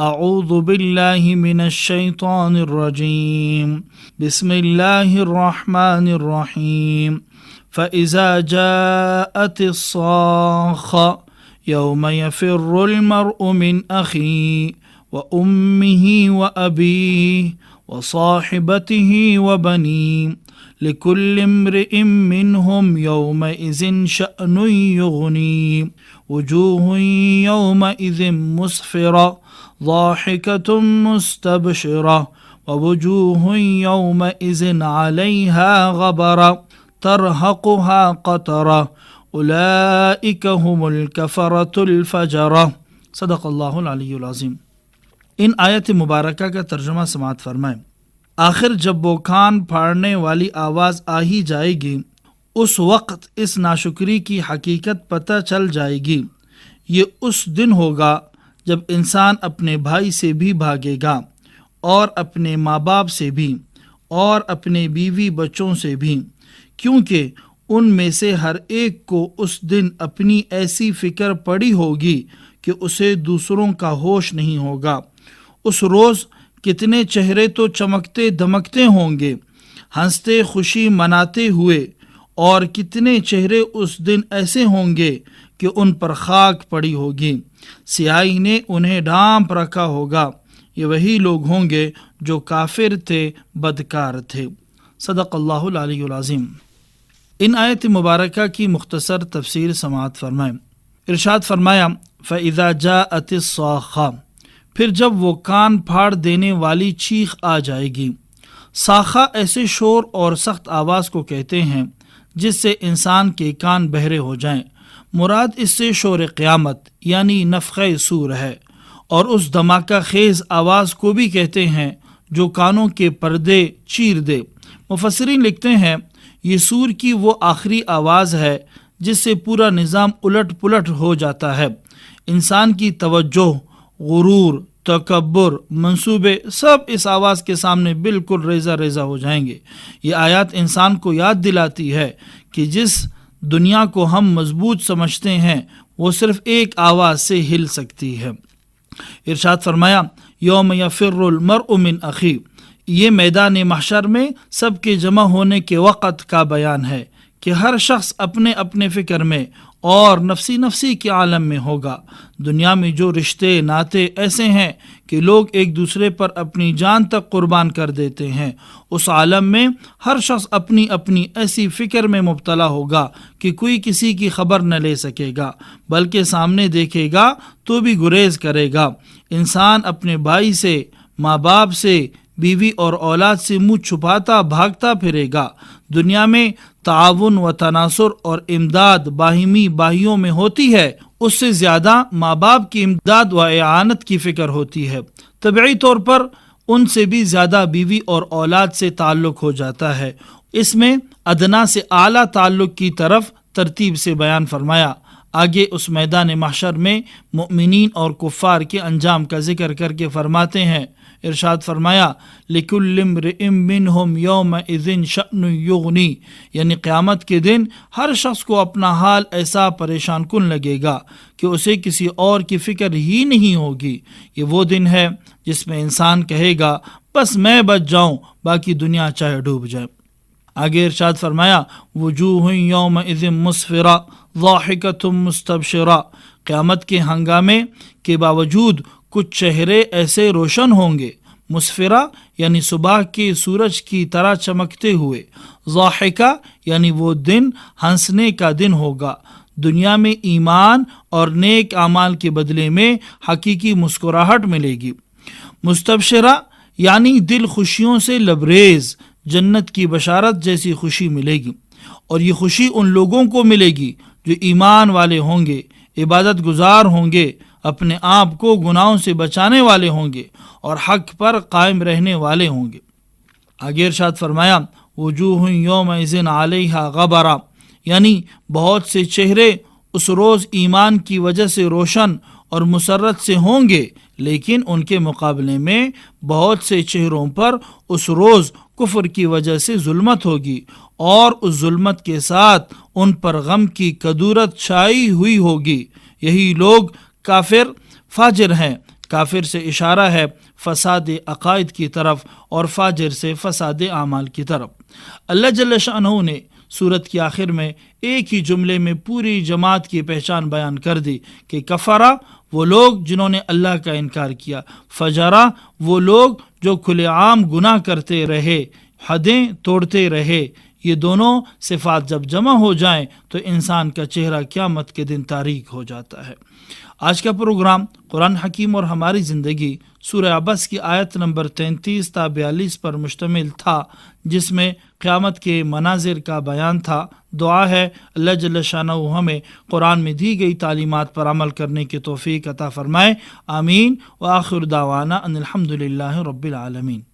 اعوذ باللہ من الشیطان الرجیم بسم اللہ الرحمن الرحیم فإذا جاءت الصاخة يوم يفر المرء من أخيه وأمه وأبيه وصاحبته وبنيه لكل امرئ منهم يومئذ شأن يغنيه وجوه يومئذ مسفرة ضاحكة مستبشرة ووجوه يومئذ عليها غبرة ترهقها قترة اولئک هم الکفرۃ الفجرہ۔ صدق اللہ العلی العظیم۔ ان آیت مبارکہ کا ترجمہ سماعت فرمائیں۔ آخر جب وہ کان پھاڑنے والی آواز آ ہی جائے گی، اس وقت اس ناشکری کی حقیقت پتہ چل جائے گی۔ یہ اس دن ہوگا جب انسان اپنے بھائی سے بھی بھاگے گا، اور اپنے ماں باپ سے بھی، اور اپنے بیوی بچوں سے بھی، کیونکہ ان میں سے ہر ایک کو اس دن اپنی ایسی فکر پڑی ہوگی کہ اسے دوسروں کا ہوش نہیں ہوگا۔ اس روز کتنے چہرے تو چمکتے دمکتے ہوں گے، ہنستے خوشی مناتے ہوئے، اور کتنے چہرے اس دن ایسے ہوں گے کہ ان پر خاک پڑی ہوگی، سیاہی نے انہیں ڈھانپ رکھا ہوگا۔ یہ وہی لوگ ہوں گے جو کافر تھے، بدکار تھے۔ صدق اللہ العلی العظیم۔ ان آیت مبارکہ کی مختصر تفسیر سماعت فرمائیں۔ ارشاد فرمایا فَإِذَا جَاءَتِ الصَّاخَّةُ، پھر جب وہ کان پھاڑ دینے والی چیخ آ جائے گی۔ صاخہ ایسے شور اور سخت آواز کو کہتے ہیں جس سے انسان کے کان بہرے ہو جائیں۔ مراد اس سے شور قیامت یعنی نفخہ صور ہے، اور اس دھماکہ خیز آواز کو بھی کہتے ہیں جو کانوں کے پردے چیر دے۔ مفسرین لکھتے ہیں یہ صور کی وہ آخری آواز ہے جس سے پورا نظام الٹ پلٹ ہو جاتا ہے۔ انسان کی توجہ، غرور، تکبر، منصوبے سب اس آواز کے سامنے بالکل ریزہ ریزہ ہو جائیں گے۔ یہ آیات انسان کو یاد دلاتی ہے کہ جس دنیا کو ہم مضبوط سمجھتے ہیں وہ صرف ایک آواز سے ہل سکتی ہے۔ ارشاد فرمایا یوم یفر المرء من اخیہ، یہ میدان محشر میں سب کے جمع ہونے کے وقت کا بیان ہے کہ ہر شخص اپنے اپنے فکر میں اور نفسی نفسی کے عالم میں ہوگا۔ دنیا میں جو رشتے ناطے ایسے ہیں کہ لوگ ایک دوسرے پر اپنی جان تک قربان کر دیتے ہیں، اس عالم میں ہر شخص اپنی اپنی ایسی فکر میں مبتلا ہوگا کہ کوئی کسی کی خبر نہ لے سکے گا، بلکہ سامنے دیکھے گا تو بھی گریز کرے گا۔ انسان اپنے بھائی سے، ماں باپ سے، بیوی اور اولاد سے منہ چھپاتا بھاگتا پھرے گا۔ دنیا میں تعاون و تناصر اور امداد باہمی بھائیوں میں ہوتی ہے، اس سے زیادہ ماں باپ کی امداد و اعانت کی فکر ہوتی ہے۔ طبعی طور پر ان سے بھی زیادہ بیوی اور اولاد سے تعلق ہو جاتا ہے۔ اس میں ادنا سے اعلیٰ تعلق کی طرف ترتیب سے بیان فرمایا۔ آگے اس میدان محشر میں مؤمنین اور کفار کے انجام کا ذکر کر کے فرماتے ہیں۔ ارشاد فرمایا لِكُلِّ امْرِئٍ مِّنْهُمْ يَوْمَئِذٍ شَأْنٌ يُغْنِيهِ، یعنی قیامت کے دن ہر شخص کو اپنا حال ایسا پریشان کن لگے گا کہ اسے کسی اور کی فکر ہی نہیں ہوگی۔ یہ وہ دن ہے جس میں انسان کہے گا بس میں بچ جاؤں، باقی دنیا چاہے ڈوب جائے۔ آگے ارشاد فرمایا وجوہ یومئذ مسفرہ ضاحکۃ مستبشرہ، قیامت کے ہنگامے کے باوجود کچھ چہرے ایسے روشن ہوں گے، مسفرہ یعنی صبح کے سورج کی طرح چمکتے ہوئے، ضاحکہ یعنی وہ دن ہنسنے کا دن ہوگا۔ دنیا میں ایمان اور نیک اعمال کے بدلے میں حقیقی مسکراہٹ ملے گی۔ مستبشرہ یعنی دل خوشیوں سے لبریز، جنت کی بشارت جیسی خوشی ملے گی، اور یہ خوشی ان لوگوں کو ملے گی جو ایمان والے ہوں گے، عبادت گزار ہوں گے، اپنے آپ کو گناہوں سے بچانے والے ہوں گے، اور حق پر قائم رہنے والے ہوں گے۔ آگے ارشاد فرمایا وجوہ یومئذ علیہا غبرہ، یعنی بہت سے چہرے اس روز ایمان کی وجہ سے روشن اور مسرت سے ہوں گے، لیکن ان کے مقابلے میں بہت سے چہروں پر اس روز کفر کی وجہ سے ظلمت ہوگی، اور اس ظلمت کے ساتھ ان پر غم کی کدورت چھائی ہوئی ہوگی۔ یہی لوگ کافر فاجر ہیں کافر سے اشارہ ہے فساد عقائد کی طرف اور فاجر سے فساد اعمال کی طرف۔ اللہ جل شانہ نے سورت کے آخر میں ایک ہی جملے میں پوری جماعت کی پہچان بیان کر دی کہ کفرا وہ لوگ جنہوں نے اللہ کا انکار کیا، فجرا وہ لوگ جو کھلے عام گناہ کرتے رہے، حدیں توڑتے رہے۔ یہ دونوں صفات جب جمع ہو جائیں تو انسان کا چہرہ قیامت کے دن تاریک ہو جاتا ہے۔ آج کا پروگرام قرآن حکیم اور ہماری زندگی سورہ عبس کی آیت نمبر 33 تا 42 پر مشتمل تھا، جس میں قیامت کے مناظر کا بیان تھا۔ دعا ہے اللہ جل شانہ ہمیں قرآن میں دی گئی تعلیمات پر عمل کرنے کی توفیق عطا فرمائے، آمین۔ وآخر دعوانا ان الحمد للہ رب العالمین۔